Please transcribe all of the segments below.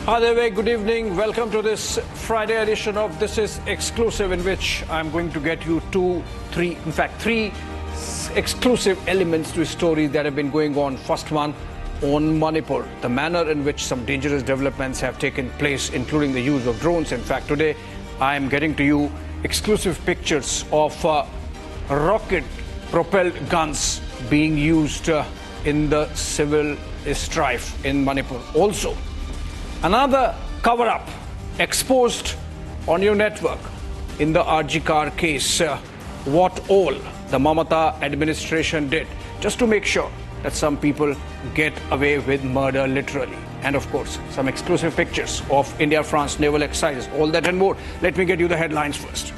Hi there, very good evening. Welcome to this Friday edition of This Is Exclusive, in which I'm going to get you three exclusive elements to a story that have been going on. First one on Manipur, the manner in which some dangerous developments have taken place, including the use of drones. In fact, today I am getting to you exclusive pictures of rocket-propelled guns being used in the civil strife in Manipur. Also, another cover-up exposed on your network in the RG car case. What all the Mamata administration did just to make sure that some people get away with murder, literally. And of course, some exclusive pictures of India-France naval exercises. All that and more. Let me get you the headlines first.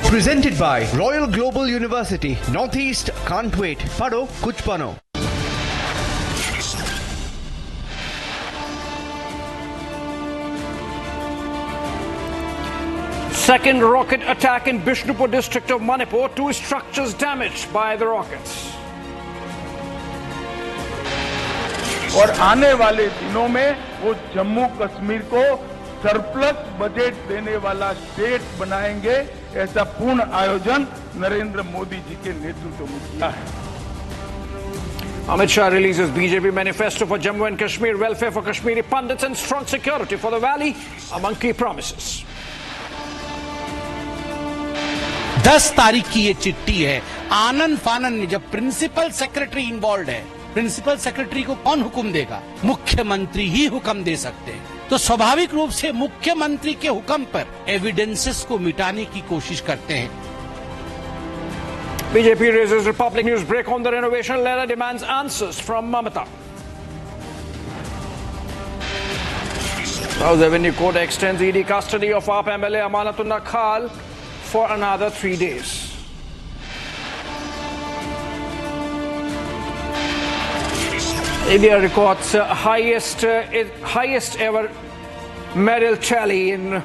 Presented by Royal Global University. Northeast can't wait. Pado kuch pano. Second rocket attack in Bishnupur district of Manipur. 2 structures damaged by the rockets. और आने वाले दिनों में वो जम्मू कश्मीर को surplus budget देने वाला state बनाएंगे, ऐसा पूर्ण आयोजन नरेंद्र मोदी जी के नेतृत्व में किया है. Amit Shah releases BJP manifesto for Jammu and Kashmir, welfare for Kashmiri Pandits and strong security for the valley among key promises. 10 तारीख की ये चिट्ठी है. आनन फानन में जब प्रिंसिपल सेक्रेटरी इन्वॉल्व है, प्रिंसिपल सेक्रेटरी को कौन हुक्म देगा? मुख्यमंत्री ही हुक्म दे सकते हैं. तो स्वाभाविक रूप से मुख्यमंत्री के हुक्म पर एविडेंसेस को मिटाने की कोशिश करते हैं. BJP raises Republic News break on the renovation letter, demands answers from Mamata. House Avenue Court extends ED custody of AAP MLA Amanatullah Khal for another 3 days. India records highest ever medal tally in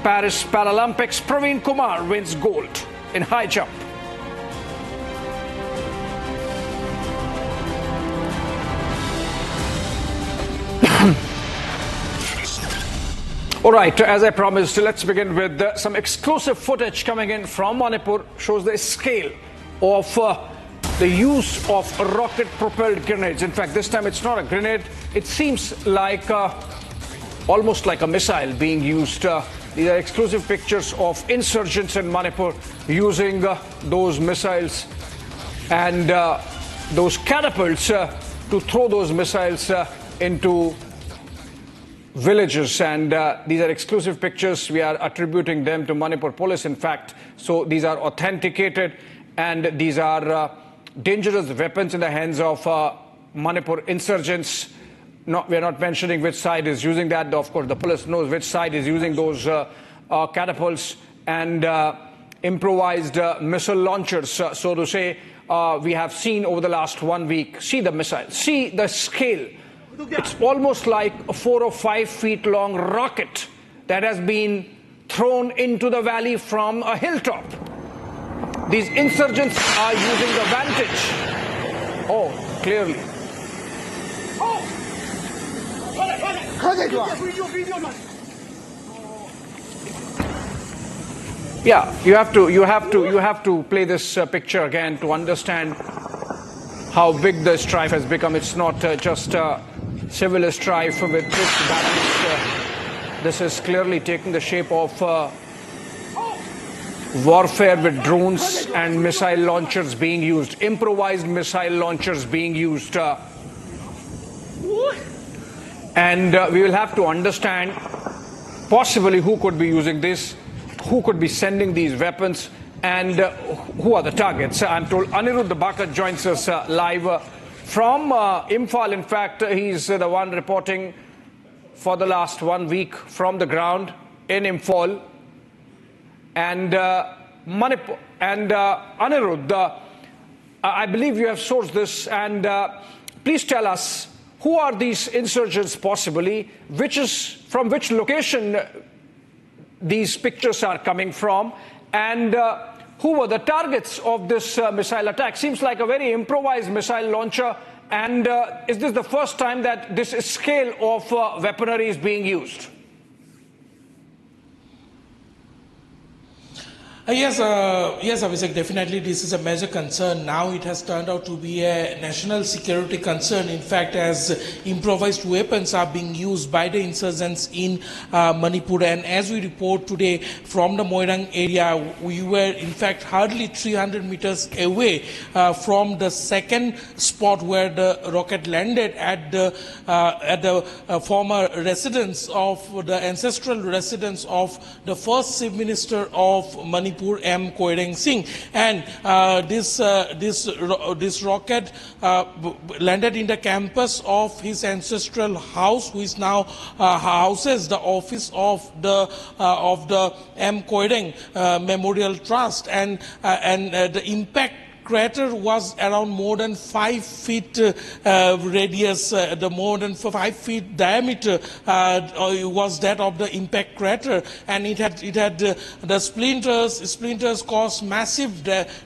Paris Paralympics. Praveen Kumar wins gold in high jump. All right, as I promised, let's begin with some exclusive footage coming in from Manipur. Shows the scale of the use of rocket-propelled grenades. In fact, this time it's not a grenade. It seems like almost like a missile being used. These are exclusive pictures of insurgents in Manipur using those missiles and those catapults to throw those missiles into villages. And these are exclusive pictures. We are attributing them to Manipur police, in fact. So these are authenticated, and these are dangerous weapons in the hands of Manipur insurgents. We are not mentioning which side is using that. Of course, the police knows which side is using those catapults and improvised missile launchers, so to say. We have seen over the last 1 week. See the missile. See the scale. It's almost like a 4 or 5 feet long rocket that has been thrown into the valley from a hilltop. These insurgents are using the vantage. Oh, clearly. Yeah, you have to play this picture again to understand how big the strife has become. It's not just civil strife with troops battles. This is clearly taking the shape of warfare with drones and missile launchers being used, improvised missile launchers being used. And we will have to understand possibly who could be using this, who could be sending these weapons, and who are the targets. I'm told Anirudh Baka joins us live from Imphal. In fact, he's the one reporting for the last 1 week from the ground in Imphal. And Manipur and Anirudh, I believe you have sourced this, and please tell us, who are these insurgents possibly, from which location these pictures are coming from, and who were the targets of this missile attack? Seems like a very improvised missile launcher And is this the first time that this scale of weaponry is being used? Yes, Abhishek, definitely this is a major concern. Now it has turned out to be a national security concern. In fact, as improvised weapons are being used by the insurgents in Manipur. And as we report today from the Moirang area, we were in fact hardly 300 meters away from the second spot where the rocket landed at the former residence of the ancestral residence of the first Chief Minister of Manipur, M. Koireng Singh, and this rocket landed in the campus of his ancestral house, which now houses the office of the M. Koireng Memorial Trust, and the impact crater was around more than 5 feet radius, the more than 5 feet diameter was that of the impact crater, and it had the splinters caused massive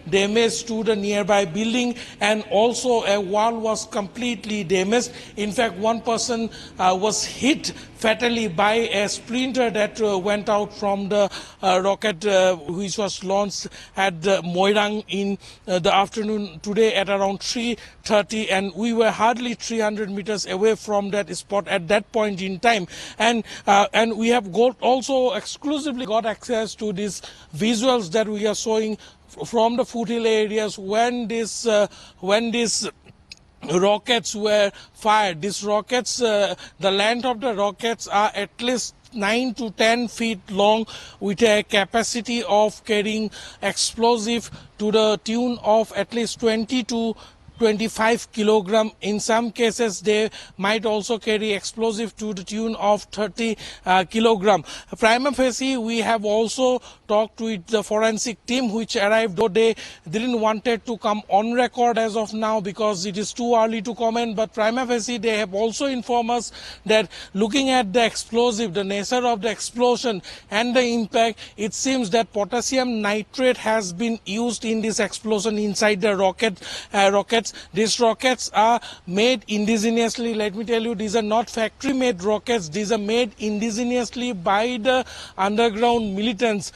damage to the nearby building, and also a wall was completely damaged. In fact, one person was hit fatally by a splinter that went out from the rocket which was launched at Moirang in the afternoon today at around 3:30, and we were hardly 300 meters away from that spot at that point in time, and we have also exclusively got access to these visuals that we are showing from the foothill areas when these rockets were fired. These rockets, the length of the rockets are at least 9 to 10 feet long, with a capacity of carrying explosive to the tune of at least 20 to 25 kilogram. In some cases, they might also carry explosive to the tune of 30 kilogram. Prima facie, we have also talked with the forensic team which arrived, though they didn't wanted to come on record as of now because it is too early to comment, but prima facie they have also informed us that looking at the explosive, the nature of the explosion and the impact, it seems that potassium nitrate has been used in this explosion inside the rockets. These rockets are made indigenously. Let me tell you, these are not factory made rockets. These are made indigenously by the underground militants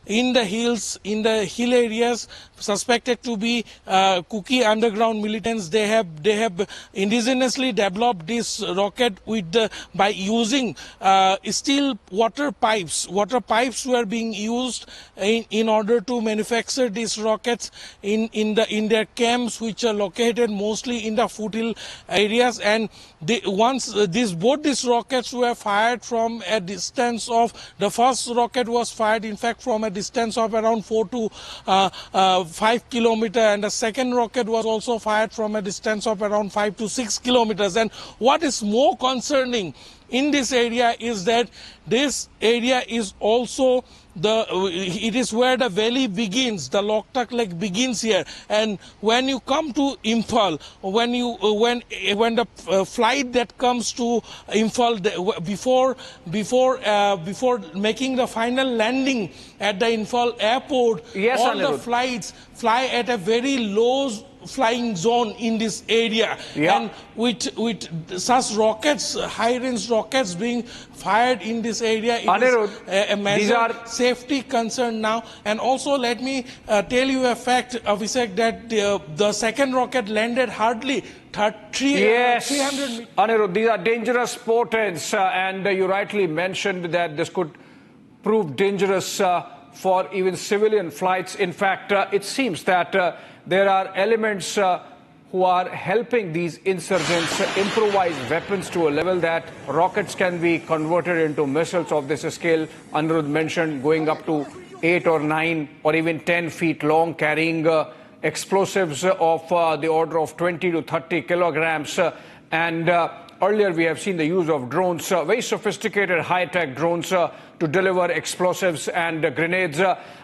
in the hills, in the hill areas, suspected to be Kuki underground militants. They have indigenously developed this rocket by using steel water pipes. Water pipes were being used in order to manufacture these rockets in their camps, which are located mostly in the foothill areas. And both these rockets were fired from a distance of, the first rocket was fired in fact from a distance of around 4 to 5 kilometers, and the second rocket was also fired from a distance of around 5 to 6 kilometers. And what is more concerning in this area is that this area is also it is where the valley begins, the Loktak Lake begins here. And when you come to Imphal, when the flight that comes to Imphal, before making the final landing at the Imphal airport, yes, all Anirudh. the flights fly at a very low flying zone in this area, and with such rockets, high-range rockets being fired in this area, it is a major safety concern now. And also, let me tell you a fact, Abhishek, that the second rocket landed hardly 300 meters. Anirudh, these are dangerous portents, and you rightly mentioned that this could prove dangerous for even civilian flights. In fact, it seems that there are elements who are helping these insurgents improvise weapons to a level that rockets can be converted into missiles of this scale. Anirudh mentioned going up to 8 or 9 or even 10 feet long, carrying explosives of the order of 20 to 30 kilograms. And earlier we have seen the use of drones, very sophisticated high-tech drones to deliver explosives and grenades.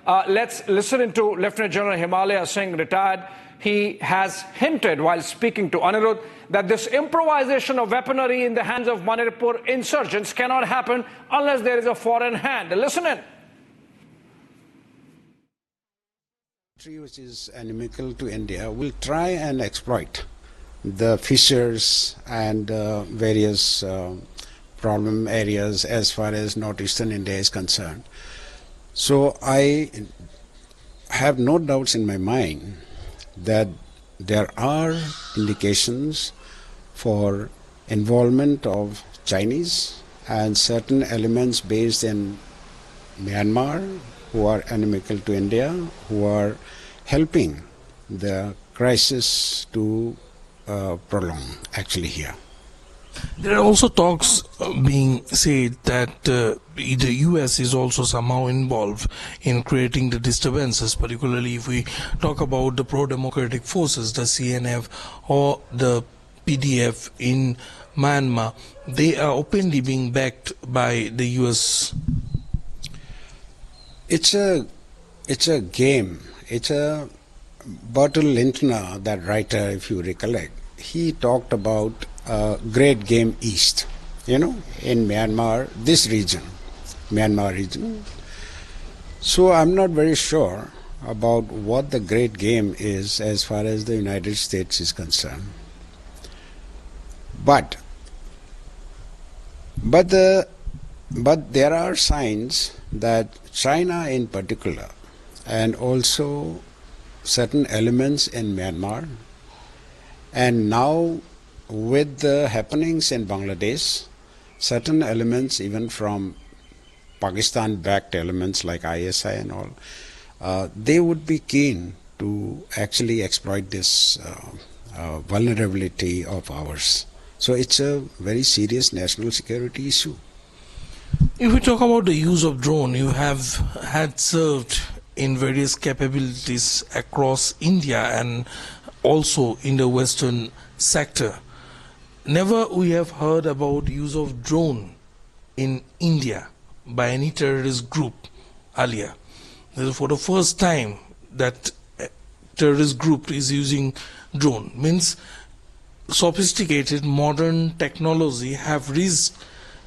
Let's listen into Lieutenant General Himalaya Singh, retired. He has hinted while speaking to Anirudh that this improvisation of weaponry in the hands of Manipur insurgents cannot happen unless there is a foreign hand. Listen in. Which is inimical to India will try and exploit the fissures and various problem areas as far as northeastern India is concerned. So I have no doubts in my mind that there are indications for involvement of Chinese and certain elements based in Myanmar who are inimical to India, who are helping the crisis to prolong actually here. There are also talks being said that the US is also somehow involved in creating the disturbances, particularly if we talk about the pro-democratic forces, the CNF or the PDF in Myanmar. They are openly being backed by the US. It's a game. It's a Bertel Lintner, that writer, if you recollect. He talked about Great Game East, in Myanmar, this region, Myanmar region. So I'm not very sure about what the great game is as far as the United States is concerned. But there are signs that China in particular, and also certain elements in Myanmar, and now with the happenings in Bangladesh, certain elements even from Pakistan-backed elements like ISI and all, they would be keen to actually exploit this vulnerability of ours. So it's a very serious national security issue. If we talk about the use of drone, you have had served in various capabilities across India and also in the western sector. Never we have heard about use of drone in India by any terrorist group earlier. This is for the first time that a terrorist group is using drone. Means sophisticated modern technology have reached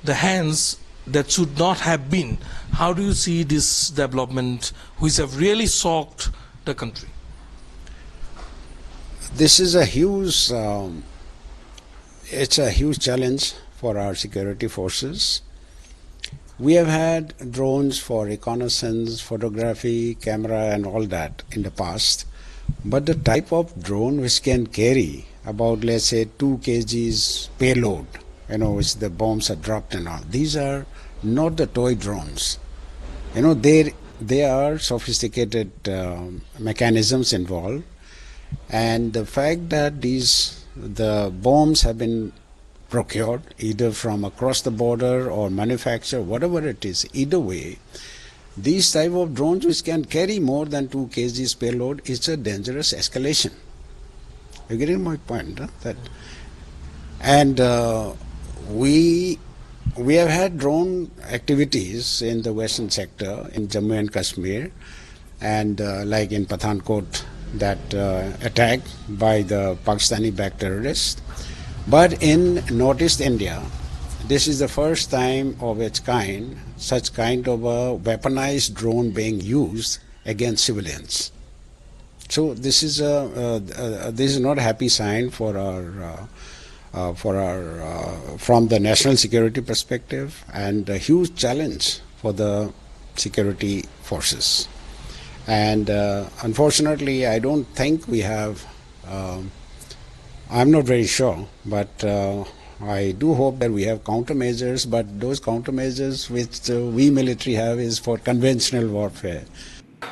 the hands that should not have been. How do you see this development, which have really shocked the country? This is a huge, it's a huge challenge for our security forces. We have had drones for reconnaissance, photography, camera and all that in the past. But the type of drone which can carry about, let's say, 2 kgs payload, which the bombs are dropped and all, these are not the toy drones. They are sophisticated mechanisms involved, and the fact that the bombs have been procured either from across the border or manufactured, whatever it is, either way, these type of drones which can carry more than 2 kgs payload, it's a dangerous escalation. You're getting my point, huh? And we have had drone activities in the western sector, in Jammu and Kashmir, and like in Pathankot, that attack by the Pakistani-backed terrorists. But in Northeast India, this is the first time of its kind, such kind of a weaponized drone being used against civilians. So this is not a happy sign for our from the national security perspective, and a huge challenge for the security forces. And unfortunately, I don't think we have, I'm not very sure, but I do hope that we have countermeasures, but those countermeasures which we military have is for conventional warfare.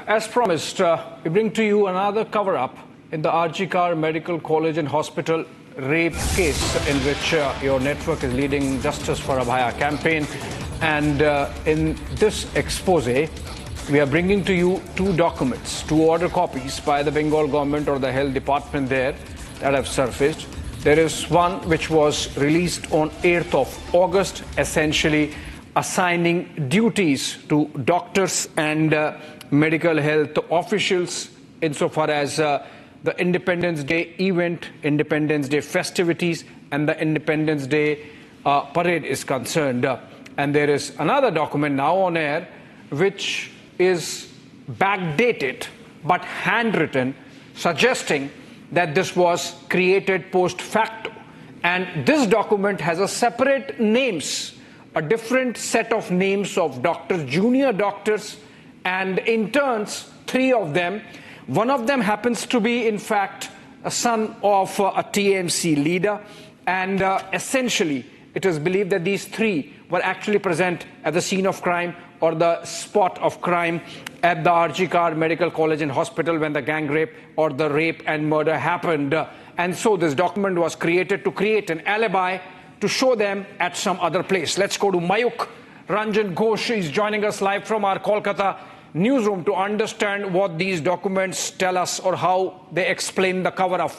As promised, we bring to you another cover-up in the RG Kar Medical College and Hospital rape case, in which your network is leading Justice for Abhaya campaign. And in this expose, we are bringing to you 2 documents, 2 order copies by the Bengal government or the health department there that have surfaced. There is one which was released on 8th of August, essentially assigning duties to doctors and medical health officials insofar as the Independence Day event, Independence Day festivities and the Independence Day parade is concerned. And there is another document now on air which is backdated but handwritten, suggesting that this was created post facto. And this document has a separate names, a different set of names of doctors, junior doctors and interns, 3 of them. One of them happens to be, in fact, a son of a TMC leader. And essentially, it is believed that these 3 were actually present at the scene of crime or the spot of crime at the RG Medical College and Hospital when the gang rape or the rape and murder happened. And so this document was created to create an alibi to show them at some other place. Let's go to Mayuk. Ranjan Ghosh is joining us live from our Kolkata newsroom to understand what these documents tell us or how they explain the cover-up.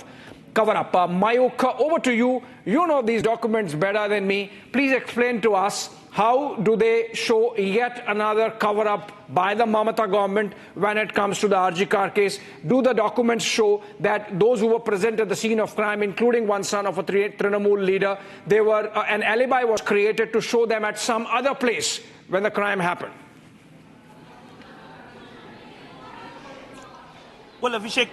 Mayuk, over to you. You know these documents better than me. Please explain to us, how do they show yet another cover-up by the Mamata government when it comes to the RG Kar case? Do the documents show that those who were present at the scene of crime, including one son of a Trinamool leader, they were an alibi was created to show them at some other place when the crime happened? Well, Abhishek,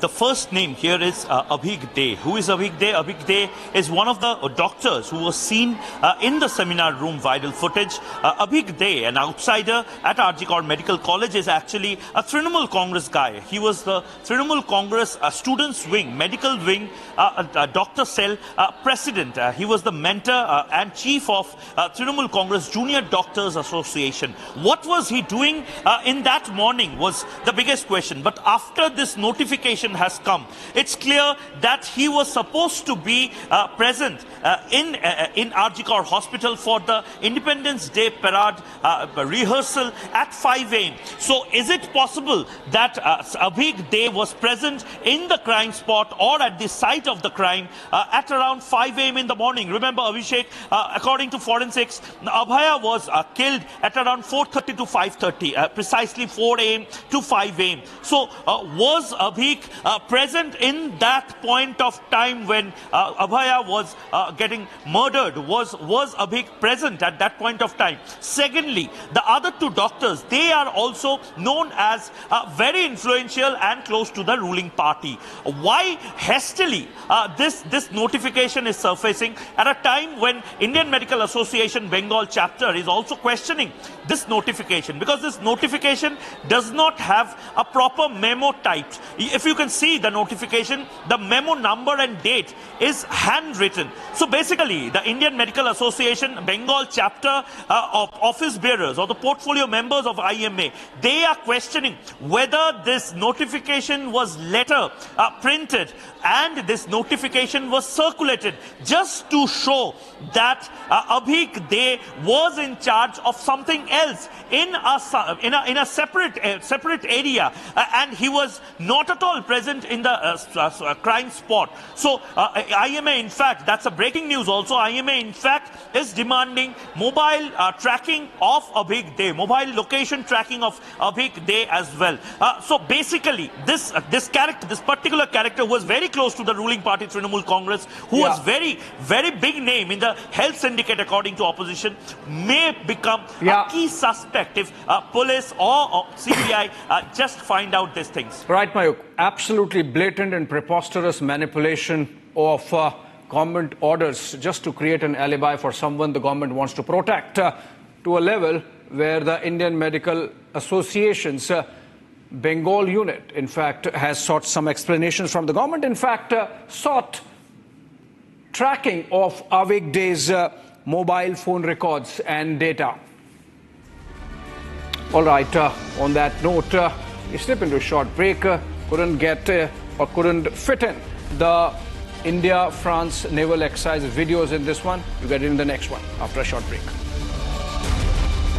the first name here is Abhig De. Who is Abhig De? Abhig De is one of the doctors who was seen in the seminar room viral footage. Abhig De, an outsider at RG Medical College, is actually a Trinamool Congress guy. He was the Trinamool Congress Students Wing, Medical Wing, Dr. Cell President. He was the mentor and chief of Trinamool Congress Junior Doctors Association. What was he doing in that morning was the biggest question. But after this notification has come, it's clear that he was supposed to be present in RG Hospital for the Independence Day Parade rehearsal at 5 a.m. So is it possible that Abhig De was present in the crime spot or at the site of the crime at around 5 a.m. in the morning? Remember, Abhishek, according to forensics, Abhaya was killed at around 4:30 to 5:30, precisely 4 a.m. to 5 a.m. So was Abhig present in that point of time when Abhaya was getting murdered? Was Abhig present at that point of time? Secondly, the other 2 doctors, they are also known as very influential and close to the ruling party. Why hastily this notification is surfacing at a time when Indian Medical Association Bengal chapter is also questioning this notification, because this notification does not have a proper memo typed. If you can see the notification, the memo number and date is handwritten. So basically, the Indian Medical Association Bengal chapter of office bearers or the portfolio members of IMA, they are questioning whether this notification was letter printed and this notification was circulated just to show that Abhig De was in charge of something else in a separate area, and he was not at all present in the crime spot. So IMA, in fact, that's a breaking news also, IMA in fact is demanding mobile tracking of Abhig De, mobile location tracking of Abhig De as well. So basically, this particular character was very close to the ruling party Trinamool Congress, who was very big name in the health syndicate according to opposition, may become a key suspect if police or CBI just find out these things. Right, Mayuk. Absolutely blatant and preposterous manipulation of government orders just to create an alibi for someone the government wants to protect, to a level where the Indian Medical Association's Bengal unit, in fact, has sought some explanations from the government. In fact, sought tracking of Abhig De's mobile phone records and data. All right, on that note, we slip into a short break. Couldn't get or couldn't fit in the India-France naval exercise videos in this one. You get it in the next one after a short break.